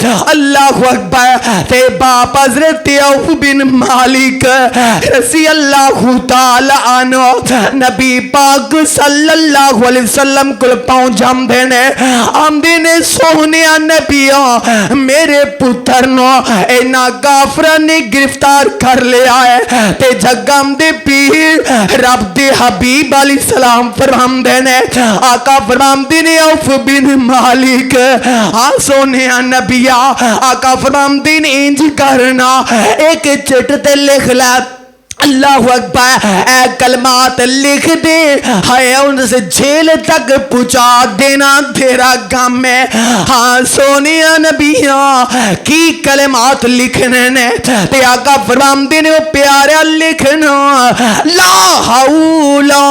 अल्लाह अकबर। ते बाप हजरत औफ बिन मालिक रज़ी अल्लाह ताला अन्हु नबी पाक सल्लल्लाहु अलैहि वसल्लम को पहुंच जाते ने, आंदे ने सोहने नबिया मेरे पुत्र नो इन्हां काफरां ने गिरफ्तार कर लिया है। ते जगम दे पीर रब दे हबीब अलैहि सलाम फरमांदे ने, आका फरमांदे ने औफ बिन मालिक आ सोने नबिया, आका फरमांदे ने इंज करना एक चिट ते लिख लै अल्लाह अकबर, ए कलमात लिख दे, है उनसे जेल तक पहुंचा देना तेरा काम है। हाँ सोनिया नबिया की कलमात लिखने ने ते आका फरमांदे ने प्यारा लिखना ला हौला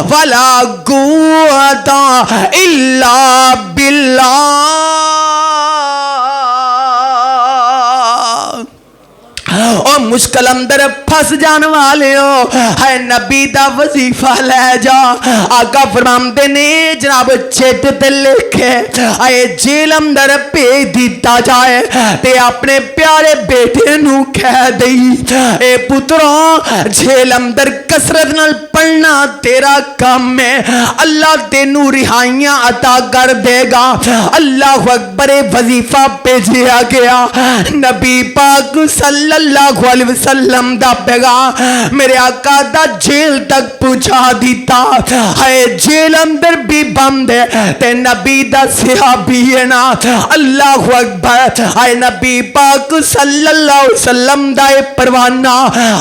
वला कुव्वता इल्ला बिल्लाह। और मुश्किल अंदर फस जाने वाले हो है नबी दा वजीफा ले जा, आका फरमांदे ने जनाब चिट ते लिखे आए जेल अंदर भेज दिता जाए ते अपने प्यारे बेटे नू कह दई ए पुत्रों जेल अंदर कसरत नाल पढ़ना तेरा काम है, अल्लाह तेनू रिहाइयां अता कर देगा। अल्लाह अकबर वजीफा भेजा गया, नबी पाक सल्लल्लाहु अलैहि वसल्लम दा पैगाम मेरे आका दा जेल तक पहुंचा दिता है। जेल अंदर भी बंद है ते नबी दा सहाबी है ना, अल्लाह अकबर है नबी पाक सल्लल्लाहु अलैहि वसल्लम दा परवाना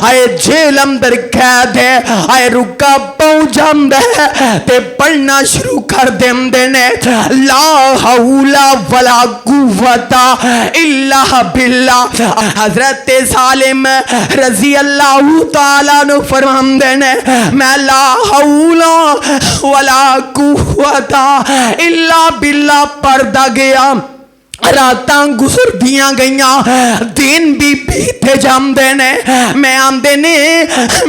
है जेल अंदर कैद है, है रुका पहुंच जांदा है ते पढ़ना शुरू कर देंदे ने ला हौला वला कुव्वता इल्ला बिल्लाह। हजरत सालिम रज़ी अल्लाह ताला नु फरमांदे ने मैं ला हौला वला कुव्वता इल्ला बिल्लाह पढ़दा गया, रातां गुजरदियां गईयां, दिन भी बीते जांदे ने, मैं आंदे ने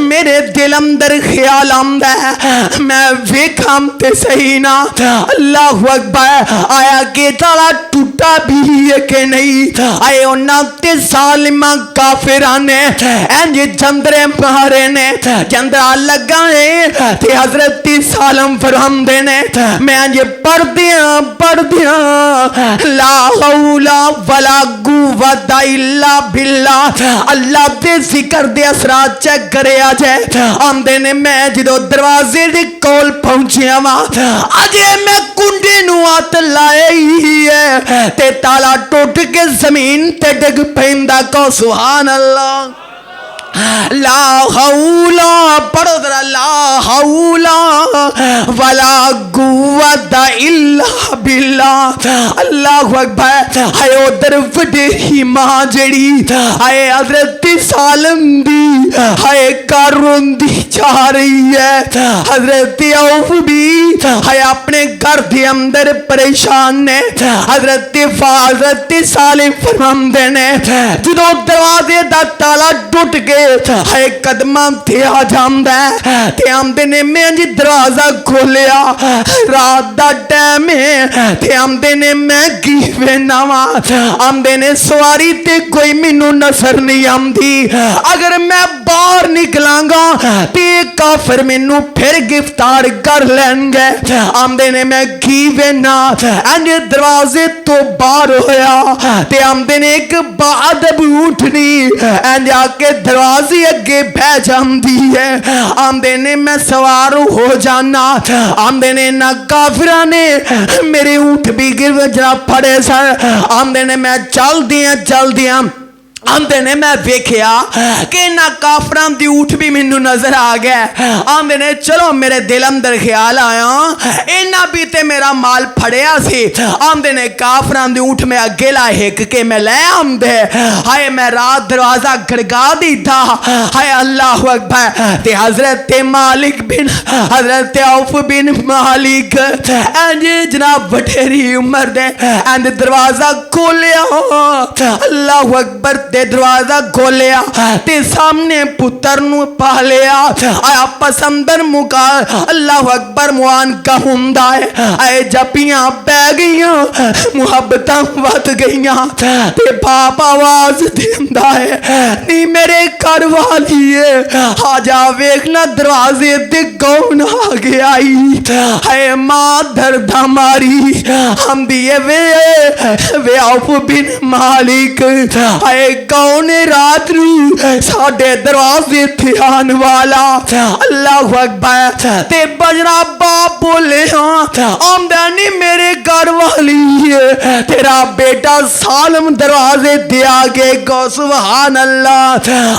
मेरे दिल अंदर ख्याल आंदा है मैं वेखां ते सही ना अल्लाह अकबर आया के ताला टूटा भी है के नहीं, आए उन्हां ते सालिमा काफिरां ने इंज जंदरे मारे ने, जंदरा लगा है ते हजरत सालम फरमांदे ने मैं इंज पढ़दियां ला हौला वला कुव्वता इल्ला बिल्लाह। अल्लाह दे जिक्र दे असरात चेक करया जाए, आंदे ने मैं जदों दरवाजे दे कोल पहुंचिया वा अजे मैं कुंडे नू हथ लाया ही है ते ताला टुट के जमीन ते डिग पैंदा, को सुभान अल्लाह। ला हौला पढ़ो जरा ला हौला वला कुव्वता इल्ला बिल्लाह। अल्लाह अकबर है उधर वडेरी मां जेड़ी है हजरत सालम दी है कारुंदी जा रही है, हजरत औफ भी है अपने घर के अंदर परेशान ने, हजरत सालिम फरमांदे ने जदों दरवाजे दा ताला टुट के है कदमां ते आ जांदा ते आंदे ने मैं जी दरवाजा खोलिया रात दा टाइम है ते आंदे ने मैं की वेना वा, आंदे ने सवारी ते कोई मैनू नजर नहीं आंदी, अगर मैं बाहर निकलांगा ते काफिर मैनू फिर गिरफ्तार कर लेंगे, आंदे ने मैं की वेना इंज दरवाजे तो बाहर होया ते आंदे ने एक बादब उठनी इंज आके दरवाजे अगे बह जाती है, आंदे ने मैं सवार हो जाना, आंदे ने ना काफिरा ने मेरे ऊंट भी गिरवजा फड़े सर, आंदे ने मैं चल दिया आंदे ने मैं वेख्या कि ना काफरां दी ऊठ भी मैनू नजर आ गया, आंदे ने चलो मेरे दिल अंदर ख्याल आया इन्हां भी ते मेरा माल फड़िया सी, आंदे ने काफरां दी ऊठ में अगे ला हिक के मैं ले आंदे, हाय मैं रात दरवाजा खड़का दीता, हाय अल्लाह अकबर ते हजरत मालिक बिन हजरत औफ बिन मालिक इंज जनाब बटेरी उम्र दे इंज दरवाजा खोलिया, अल्लाह अकबर उत्ते दरवाजा खोलिया ते सामने पुत्र नूं पा लिया। आया पसंदर मुका अल्लाह अकबर मुआन का हुंदा है। आए जपियां पै गईयां, मुहब्बतां वध गईयां ते बाप आवाज देंदा है नी मेरे घर वाली है आ जा वेखना दरवाजे ते कौन आ गया। है मां दर्दा मारी हम दिए वे औफ बिन मालिक है कौन रात नू साडे दरवाजे ते आन वाला। अल्लाह अकबर ते बजना बाप बोले हाँ आमदनी मेरे घर वाली है तेरा बेटा सालम दरवाजे ते आके गो सुभान अल्लाह।